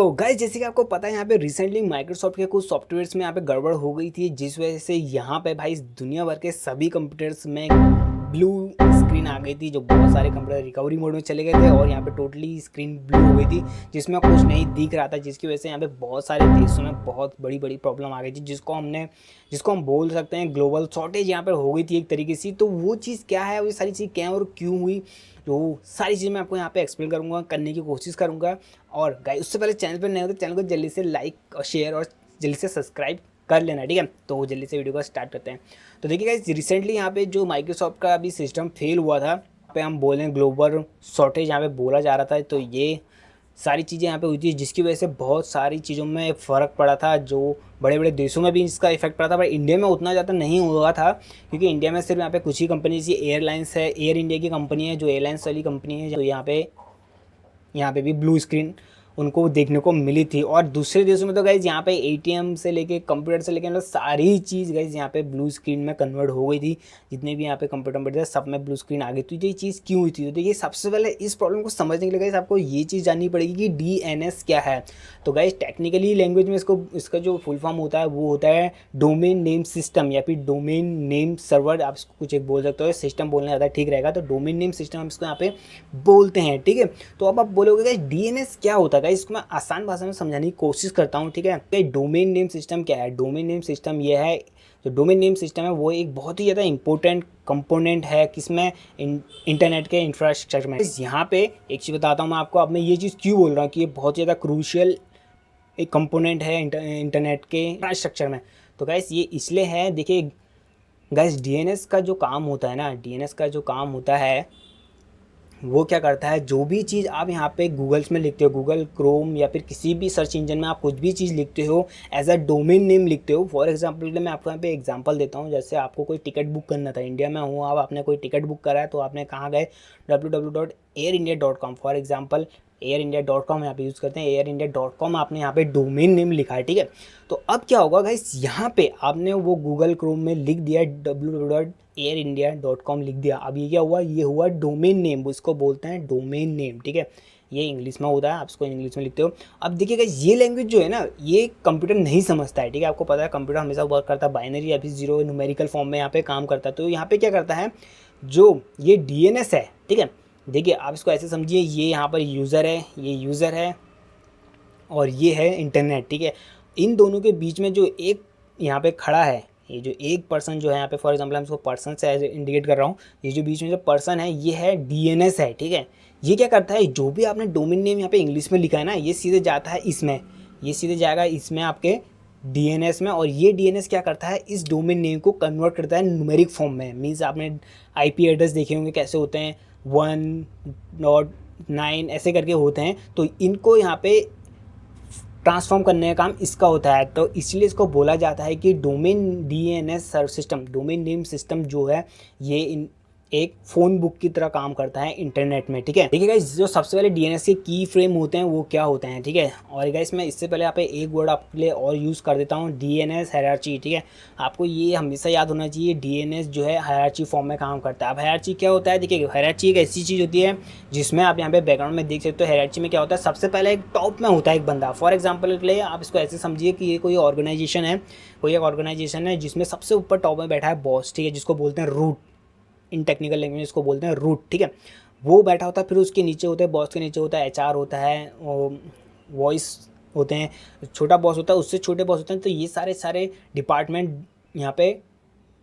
तो गाइस जैसे कि आपको पता है यहाँ पे रिसेंटली माइक्रोसॉफ्ट के कुछ सॉफ्टवेयर्स में यहाँ पे गड़बड़ हो गई थी, जिस वजह से यहाँ पे भाई दुनिया भर के सभी कंप्यूटर्स में ब्लू स्क्रीन आ गई थी। जो बहुत सारे कंप्यूटर रिकवरी मोड में चले गए थे और यहाँ पे टोटली स्क्रीन ब्लू हो गई थी, जिसमें कुछ नहीं दिख रहा था, जिसकी वजह से यहाँ पे बहुत सारे देशों में बहुत बड़ी बड़ी प्रॉब्लम आ गई थी, जिसको हम बोल सकते हैं ग्लोबल शॉर्टेज यहाँ पर हो गई थी एक तरीके से। तो वो चीज़ क्या है, वो सारी चीज़ क्या है और क्यों हुई, तो सारी चीज़ मैं आपको यहाँ पे एक्सप्लेन करूँगा, करने की कोशिश करूँगा। और गाइस उससे पहले चैनल पर नए हो तो चैनल को जल्दी से लाइक और शेयर और जल्दी से सब्सक्राइब कर लेना, ठीक है। तो जल्दी से वीडियो को स्टार्ट करते हैं। तो देखिए गाइस रिसेंटली यहाँ पे जो माइक्रोसॉफ्ट का अभी सिस्टम फेल हुआ था, पे हम बोल रहे हैं ग्लोबल शॉर्टेज यहाँ पे बोला जा रहा था। तो ये सारी चीज़ें यहाँ पे हुई थी, जिसकी वजह से बहुत सारी चीज़ों में फ़र्क पड़ा था। जो बड़े बड़े देशों में भी इसका इफेक्ट पड़ा था, पर इंडिया में उतना ज़्यादा नहीं हुआ था, क्योंकि इंडिया में सिर्फ यहाँ पे कुछ ही कंपनीज, ये एयरलाइंस है, एयर इंडिया की कंपनी है जो एयरलाइंस वाली कंपनी है, जो यहाँ पे भी ब्लू स्क्रीन उनको देखने को मिली थी। और दूसरे देशों में तो गाइज़ यहाँ पे एटीएम से लेके कंप्यूटर से लेके मतलब सारी चीज़ गाइज़ यहाँ पे ब्लू स्क्रीन में कन्वर्ट हो गई थी। जितने भी यहाँ पे कंप्यूटर थे सब में ब्लू स्क्रीन आ गई थी। तो ये चीज़ क्यों हुई थी, तो देखिए सबसे पहले इस प्रॉब्लम को समझने के लिए गाइज़ आपको ये चीज़ जाननी पड़ेगी कि डीएनएस क्या है। तो गाइज़ टेक्निकली लैंग्वेज में इसका जो फुल फॉर्म होता है वो होता है डोमेन नेम सिस्टम या फिर डोमेन नेम सर्वर, आप इसको कुछ एक बोल सकते हो। सिस्टम बोलना ज़्यादा ठीक रहेगा, तो डोमेन नेम सिस्टम हम इसको यहाँ पे बोलते हैं, ठीक है। तो अब आप बोलोगे गाइस डीएनएस क्या होता है, इसको मैं आसान भाषा में समझाने की कोशिश करता हूँ, ठीक है। डोमेन नेम सिस्टम क्या है, डोमेन नेम सिस्टम ये है, जो डोमेन नेम सिस्टम है वो एक बहुत ही ज़्यादा इंपॉर्टेंट कंपोनेंट है किसमें, इंटरनेट के इंफ्रास्ट्रक्चर में। यहाँ पे एक चीज़ बताता हूँ मैं आपको। अब मैं ये चीज़ क्यों बोल रहा हूँ कि ये बहुत ज़्यादा क्रूशियल एक कंपोनेंट है इंटरनेट के इंफ्रास्ट्रक्चर में। तो गाइस ये इसलिए है, देखिए गाइस डीएनएस का जो काम होता है ना, डीएनएस का जो काम होता है वो क्या करता है, जो भी चीज़ आप यहाँ पे गूगल्स में लिखते हो, गूगल क्रोम या फिर किसी भी सर्च इंजन में आप कुछ भी चीज़ लिखते हो, एज अ डोमेन नेम लिखते हो। फॉर एग्जांपल मैं आपको यहाँ पे एग्जांपल देता हूँ। जैसे आपको कोई टिकट बुक करना था, इंडिया में हूँ, अब आपने कोई टिकट बुक करा है, तो आपने कहाँ गए, www.airindia.com फॉर एग्जाम्पल, airindia.com यहाँ पे यूज़ करते हैं, airindia.com आपने यहाँ पे डोमेन नेम लिखा है, ठीक है। तो अब क्या होगा गाइस, यहाँ पे आपने वो गूगल क्रोम में लिख दिया www.airindia.com लिख दिया। अब ये क्या हुआ, ये हुआ डोमेन नेम, इसको बोलते हैं डोमेन नेम, ठीक है। ये इंग्लिश में होता है, आप इसको इंग्लिश में लिखते हो। अब देखिए गाइस ये लैंग्वेज जो है ना, ये कंप्यूटर नहीं समझता है, ठीक है। आपको पता है कंप्यूटर हमेशा वर्क करता है बाइनरी या फिर जीरो न्यूमेरिकल फॉर्म में यहाँ पे काम करता है। तो यहाँ पे क्या करता है, जो ये डीएनएस है, ठीक है, देखिए आप इसको ऐसे समझिए, ये यहाँ पर यूज़र है, ये यूज़र है और ये है इंटरनेट, ठीक है। इन दोनों के बीच में जो एक यहाँ पे खड़ा है, ये जो एक पर्सन जो है यहाँ पे, फॉर एग्जांपल हम इसको पर्सन से एज इंडिकेट कर रहा हूँ, ये जो बीच में जो पर्सन है ये है डीएनएस है, ठीक है। ये क्या करता है, जो भी आपने डोमेन नेम यहाँ पे इंग्लिश में लिखा है ना, ये सीधे जाता है इसमें, ये सीधे जाएगा इसमें आपके डीएनएस में। और ये डीएनएस क्या करता है, इस डोमेन नेम को कन्वर्ट करता है न्यूमेरिक फॉर्म में। मीन्स आपने आईपी एड्रेस देखे होंगे कैसे होते हैं, 1.9 ऐसे करके होते हैं। तो इनको यहाँ पे ट्रांसफॉर्म करने का काम इसका होता है। तो इसलिए इसको बोला जाता है कि domain DNS system, domain name system जो है ये एक फ़ोन बुक की तरह काम करता है इंटरनेट में, ठीक है। देखिए गाइस जो सबसे पहले डीएनएस के की फ्रेम होते हैं वो क्या होते हैं, ठीक है। और गाइस मैं इससे पहले यहाँ पे एक वर्ड आपके लिए और यूज़ कर देता हूँ, डीएनएस हायरार्ची, ठीक है। आपको ये हमेशा याद होना चाहिए, डीएनएस जो है हायरार्ची फॉर्म में काम करता है। अब हायरार्ची क्या होता है, देखिए हायरार्ची एक ऐसी चीज़ होती है जिसमें आप यहाँ पे बैकग्राउंड में देख सकते हो। हायरार्ची में क्या होता है, सबसे पहले एक टॉप में होता है एक बंदा। फॉर एग्जाम्पल के लिए आप इसको ऐसे समझिए कि ये कोई ऑर्गेनाइजेशन है, कोई एक ऑर्गेनाइजेशन है जिसमें सबसे ऊपर टॉप में बैठा है बॉस, ठीक है, जिसको बोलते हैं रूट, इन टेक्निकल लैंग्वेज इसको बोलते हैं रूट, ठीक है। वो बैठा होता है, फिर उसके नीचे होता है, बॉस के नीचे होता है एचआर होता है, वॉइस होते हैं, छोटा बॉस होता है, उससे छोटे बॉस होते हैं। तो ये सारे डिपार्टमेंट यहाँ पे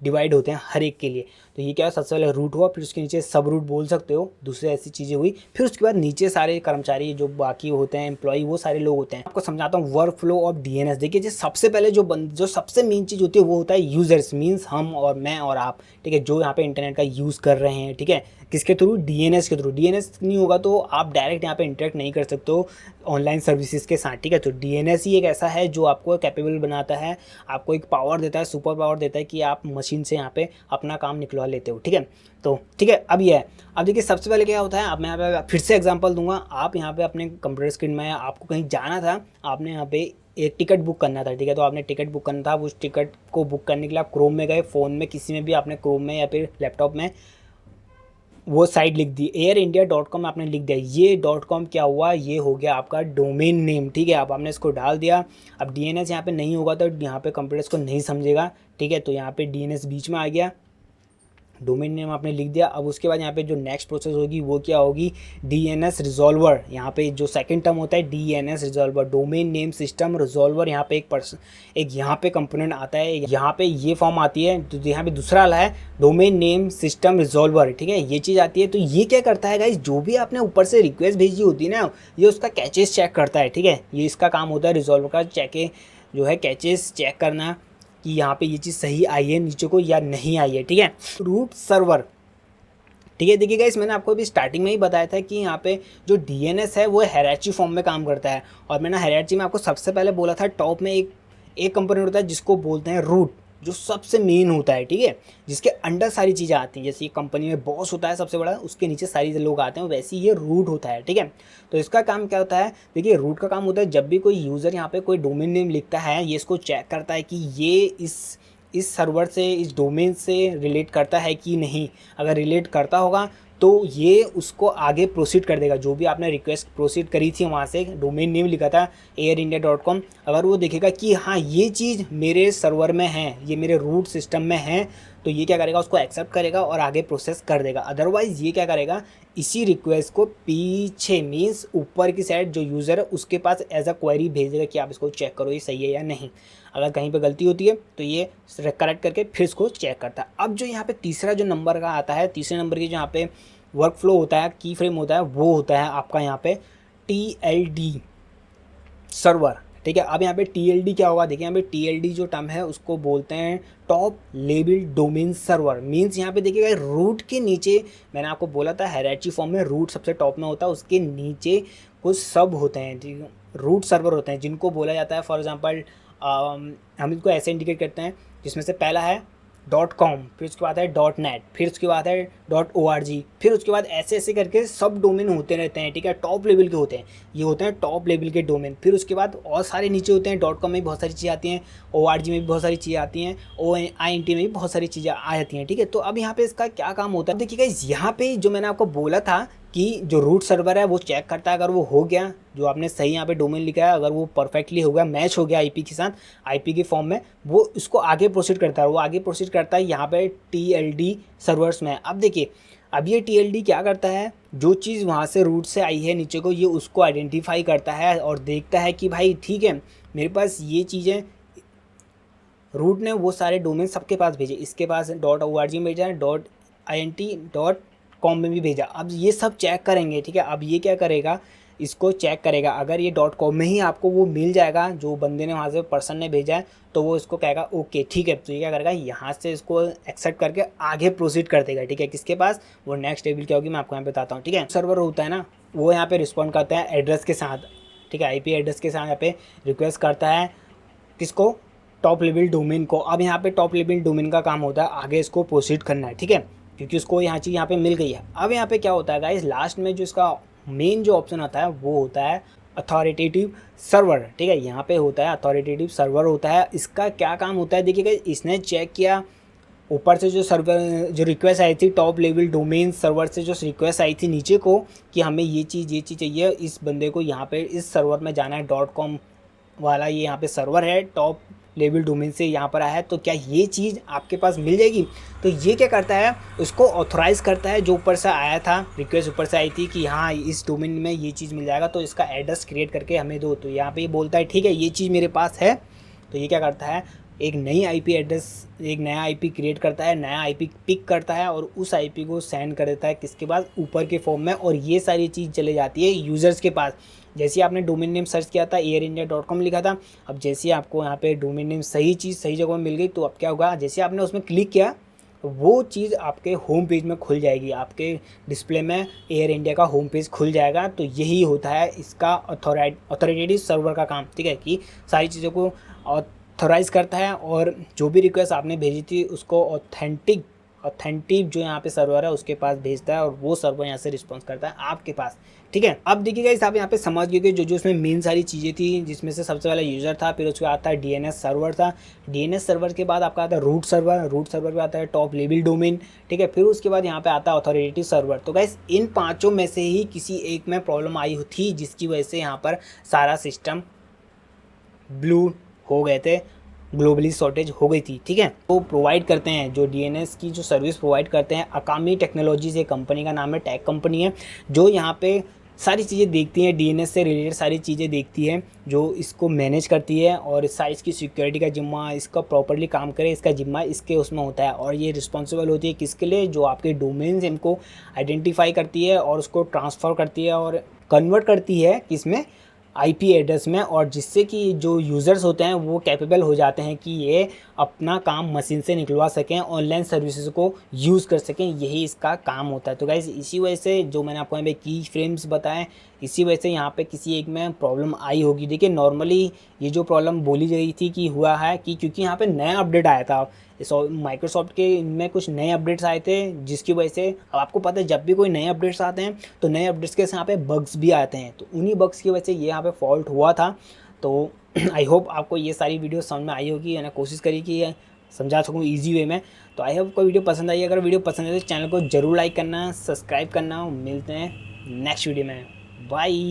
डिवाइड होते हैं हर एक के लिए। तो ये क्या है, सबसे पहले रूट हुआ, फिर उसके नीचे सब रूट बोल सकते हो, दूसरे ऐसी चीज़ें हुई, फिर उसके बाद नीचे सारे कर्मचारी जो बाकी होते हैं, एम्प्लॉय, वो सारे लोग होते हैं। आपको समझाता हूँ वर्क फ्लो ऑफ डीएनएस। देखिए जो सबसे पहले जो सबसे मेन चीज़ होती है वो होता है यूज़र्स, मीन्स हम और मैं और आप, ठीक है, जो यहाँ पे इंटरनेट का यूज़ कर रहे हैं, ठीक है। किसके थ्रू, डीएनएस के थ्रू। डीएनएस नहीं होगा तो आप डायरेक्ट यहाँ पे इंटरेक्ट नहीं कर सकते हो ऑनलाइन सर्विसेज के साथ, ठीक है। तो डीएनएस ही एक ऐसा है जो आपको कैपेबल बनाता है, आपको एक पावर देता है, सुपर पावर देता है कि आप मशीन से यहाँ पे अपना काम निकलवा लेते हो, ठीक है। तो ठीक है, अब ये है। अब देखिए सबसे पहले क्या होता है, अब मैं यहाँ पे फिर से एग्जांपल दूंगा। आप यहाँ पे अपने कंप्यूटर स्क्रीन में, आपको कहीं जाना था, आपने यहाँ पे एक टिकट बुक करना था, ठीक है। तो आपने टिकट बुक करना था, उस टिकट को बुक करने के लिए आप क्रोम में गए, फ़ोन में किसी में भी आपने क्रोम में या फिर लैपटॉप में वो साइट लिख दी, airindia.com आपने लिख दिया, ये .com क्या हुआ, ये हो गया आपका डोमेन नेम, ठीक है। अब आपने इसको डाल दिया। अब DNS यहाँ पे नहीं होगा तो यहाँ पे कंप्यूटर इसको नहीं समझेगा, ठीक है। तो यहाँ पे DNS बीच में आ गया, डोमेन नेम आपने लिख दिया। अब उसके बाद यहाँ पे जो नेक्स्ट प्रोसेस होगी वो क्या होगी, DNS रिजॉल्वर। यहाँ पे जो सेकंड टर्म होता है DNS resolver, domain name system resolver. यहाँ पे एक यहाँ पे कंपोनेंट आता है, यहाँ पे ये फॉर्म आती है, तो यहाँ पे दूसरा वाला है डोमेन नेम सिस्टम रिजॉल्वर, ठीक है, ये चीज़ आती है। तो ये क्या करता है गाइस, जो भी आपने ऊपर से रिक्वेस्ट भेजी होती है ना, ये उसका कैचेस चेक करता है, ठीक है। ये इसका काम होता है रिजॉल्वर का, चेक जो है कैचेस चेक करना कि यहाँ पे ये चीज़ सही आई है नीचे को या नहीं आई है, ठीक है। रूट सर्वर, ठीक है। देखिएगा इस मैंने आपको अभी स्टार्टिंग में ही बताया था कि यहाँ पे जो DNS है वो हायरार्की फॉर्म में काम करता है। और मैंने हायरार्की में आपको सबसे पहले बोला था, टॉप में एक कंपोनेंट होता है जिसको बोलते हैं रूट, जो सबसे मेन होता है, ठीक है, जिसके अंडर सारी चीज़ें आती हैं। जैसे ये कंपनी में बॉस होता है सबसे बड़ा, उसके नीचे सारी लोग आते हैं, वैसे ही ये रूट होता है, ठीक है। तो इसका काम क्या होता है, देखिए रूट का काम होता है जब भी कोई यूज़र यहाँ पे कोई डोमेन नेम लिखता है, ये इसको चेक करता है कि ये इस सर्वर से, इस डोमेन से रिलेट करता है कि नहीं। अगर रिलेट करता होगा तो ये उसको आगे प्रोसीड कर देगा। जो भी आपने रिक्वेस्ट प्रोसीड करी थी वहाँ से, डोमेन नेम लिखा था airindia.com, अगर वो देखेगा कि हाँ ये चीज़ मेरे सर्वर में है, ये मेरे रूट सिस्टम में है, तो ये क्या करेगा, उसको एक्सेप्ट करेगा और आगे प्रोसेस कर देगा। अदरवाइज़ ये क्या करेगा, इसी रिक्वेस्ट को पीछे मीन्स ऊपर की साइड जो यूज़र है उसके पास एज अ क्वेरी भेज देगा कि आप इसको चेक करो ये सही है या नहीं। अगर कहीं पे गलती होती है तो ये करेक्ट करके फिर इसको चेक करता है। अब जो यहाँ पे तीसरा जो नंबर का आता है, तीसरे नंबर की जो यहाँ पे वर्क फ्लो होता है, की फ्रेम होता है, वो होता है आपका यहाँ पे TLD सर्वर, ठीक है। अब यहाँ पे TLD क्या होगा, देखिए यहाँ पे TLD जो टर्म है उसको बोलते हैं top level domain server. Means यहाँ पे देखिएगा रूट के नीचे, मैंने आपको बोला था हायरार्की फॉर्म में रूट सबसे टॉप में होता है, उसके नीचे कुछ सब होते हैं, रूट सर्वर होते हैं, जिनको बोला जाता है फॉर एग्जांपल हम इसको ऐसे इंडिकेट करते हैं, जिसमें से पहला है .com, फिर उसके बाद है .net, फिर उसके बाद है .org, फिर उसके बाद ऐसे ऐसे करके सब डोमेन होते रहते हैं, ठीक है। टॉप लेवल के होते हैं, ये होते हैं टॉप लेवल के डोमेन। फिर उसके बाद और सारे नीचे होते हैं, .com में भी बहुत सारी चीज़ें आती हैं, org में भी बहुत सारी चीज़ें आती हैं, OINT में भी बहुत सारी चीज़ें आ जाती हैं, ठीक है। तो अब यहाँ पे इसका क्या काम होता है, देखिएगा यहाँ पे जो मैंने आपको बोला था कि जो रूट सर्वर है वो चेक करता है, अगर वो हो गया, जो आपने सही यहाँ पे डोमेन लिखा है, अगर वो परफेक्टली हो गया, मैच हो गया IP के साथ, IP के फॉर्म में, वो उसको आगे प्रोसीड करता है। वो आगे प्रोसीड करता है यहाँ पे TLD सर्वर्स में। अब देखिए, अब ये TLD क्या करता है, जो चीज़ वहाँ से रूट से आई है नीचे को, ये उसको आइडेंटिफाई करता है और देखता है कि भाई ठीक है, मेरे पास ये चीज़ें, रूट ने वो सारे डोमेन सबके पास भेजे, इसके पास .org में भेजा है, .int .com में भी भेजा। अब ये सब चेक करेंगे, ठीक है। अब ये क्या करेगा, इसको चेक करेगा, अगर ये .com में ही आपको वो मिल जाएगा जो बंदे ने वहाँ से पर्सन ने भेजा है, तो वो इसको कहेगा ओके ठीक है। तो ये क्या करेगा, यहाँ से इसको एक्सेप्ट करके आगे प्रोसीड कर देगा, ठीक है। किसके पास, वो नेक्स्ट टेबल क्या होगी मैं आपको यहाँ पे बताता हूँ, ठीक है। सर्वर होता है ना, वो यहाँ पे रिस्पॉन्ड करता है एड्रेस के साथ, ठीक है, IP एड्रेस के साथ यहाँ पे रिक्वेस्ट करता है किसको, टॉप लेवल डोमेन को। अब यहाँ पे टॉप लेवल डोमेन का काम होता है आगे इसको प्रोसीड करना है, ठीक है, क्योंकि उसको यहाँ चीज़ यहाँ पे मिल गई है। अब यहाँ पे क्या होता है गाइस, लास्ट में जो इसका मेन जो ऑप्शन आता है वो होता है अथॉरिटेटिव सर्वर, ठीक है। यहाँ पे होता है अथॉरिटेटिव सर्वर होता है। इसका क्या काम होता है, देखिएगा इसने चेक किया ऊपर से जो सर्वर, जो रिक्वेस्ट आई थी टॉप लेवल डोमेन सर्वर से, जो रिक्वेस्ट आई थी नीचे को कि हमें ये चीज़ चाहिए, इस बंदे को यहाँ पे इस सर्वर में जाना है, .com वाला ये यहाँ पे सर्वर है, टॉप लेवल डोमेन से यहाँ पर आया है, तो क्या ये चीज़ आपके पास मिल जाएगी। तो ये क्या करता है, उसको ऑथराइज़ करता है, जो ऊपर से आया था रिक्वेस्ट, ऊपर से आई थी कि हाँ इस डोमेन में ये चीज़ मिल जाएगा, तो इसका एड्रेस क्रिएट करके हमें दो। तो यहाँ पे ये बोलता है ठीक है ये चीज़ मेरे पास है। तो ये क्या करता है, एक नई IP एड्रेस, एक नया IP क्रिएट करता है, नया IP पिक करता है और उस IP को सेंड कर देता है किसके पास, ऊपर के फॉर्म में, और ये सारी चीज़ चले जाती है यूज़र्स के पास। जैसे आपने डोमेन नेम सर्च किया था, airindia.com लिखा था, अब जैसे आपको यहाँ पे डोमेन नेम सही चीज़ सही जगह में मिल गई, तो अब क्या होगा, जैसे आपने उसमें क्लिक किया वो चीज़ आपके होम पेज में खुल जाएगी, आपके डिस्प्ले में एयर इंडिया का होम पेज खुल जाएगा। तो यही होता है इसका अथॉरिटेटिव सर्वर का काम, ठीक है, कि सारी चीज़ों को ऑथराइज़ करता है और जो भी रिक्वेस्ट आपने भेजी थी उसको ऑथेंटिक जो यहाँ पे सर्वर है उसके पास भेजता है और वो सर्वर यहाँ से रिस्पॉन्स करता है आपके पास ठीक है। अब देखिए गाइस आप यहाँ पे समझ गए कि जो जो उसमें मेन सारी चीज़ें थी, जिसमें से सबसे पहला यूज़र था, फिर उसके बाद आता है डीएनएस सर्वर था, डीएनएस सर्वर के बाद आपका आता है रूट सर्वर, रूट सर्वर पे आता है टॉप लेवल डोमेन, ठीक है। फिर उसके बाद यहाँ पे आता है अथॉरिटी सर्वर। तो गाइस इन पाँचों में से ही किसी एक में प्रॉब्लम आई थी, जिसकी वजह से यहाँ पर सारा सिस्टम ब्लू हो गए थे, ग्लोबली शॉर्टेज हो गई थी, ठीक है। वो प्रोवाइड करते हैं जो डीएनएस की जो सर्विस प्रोवाइड करते हैं, अकामी टेक्नोलॉजीज एक कंपनी का नाम है, टेक कंपनी है, जो यहाँ पे सारी चीज़ें देखती हैं, डीएनएस से रिलेटेड सारी चीज़ें देखती है, जो इसको मैनेज करती है और इस साइज़ की सिक्योरिटी का जिम्मा, इसका प्रॉपरली काम करे इसका जिम्मा इसके उसमें होता है। और ये रिस्पॉन्सिबल होती है किसके लिए, जो आपके डोमेन्स इनको आइडेंटिफाई करती है और उसको ट्रांसफ़र करती है और कन्वर्ट करती है किसमें, आईपी एड्रेस में, और जिससे कि जो यूज़र्स होते हैं वो कैपेबल हो जाते हैं कि ये अपना काम मशीन से निकलवा सकें, ऑनलाइन सर्विसेज को यूज़ कर सकें, यही इसका काम होता है। तो गाइस इसी वजह से जो मैंने आपको यहाँ पे की फ्रेम्स बताएं, इसी वजह से यहाँ पे किसी एक में प्रॉब्लम आई होगी। देखिए नॉर्मली ये जो प्रॉब्लम बोली गई थी कि हुआ है कि क्योंकि यहाँ पे नया अपडेट आया था, माइक्रोसॉफ्ट के इनमें कुछ नए अपडेट्स आए थे, जिसकी वजह से अब आपको पता है जब भी कोई नए अपडेट्स आते हैं तो नए अपडेट्स के यहाँ पे बग्स भी आते हैं, तो उन्हीं बग्स की वजह से ये यहाँ पे फॉल्ट हुआ था। तो आई होप आपको ये सारी वीडियो समझ में आई होगी, मैंने कोशिश करी कि समझा सकूँ ईजी वे में। तो आई होप कोई वीडियो पसंद आई, अगर वीडियो पसंद है तो चैनल को जरूर लाइक करना, सब्सक्राइब करना। मिलते हैं नेक्स्ट वीडियो में, बाय।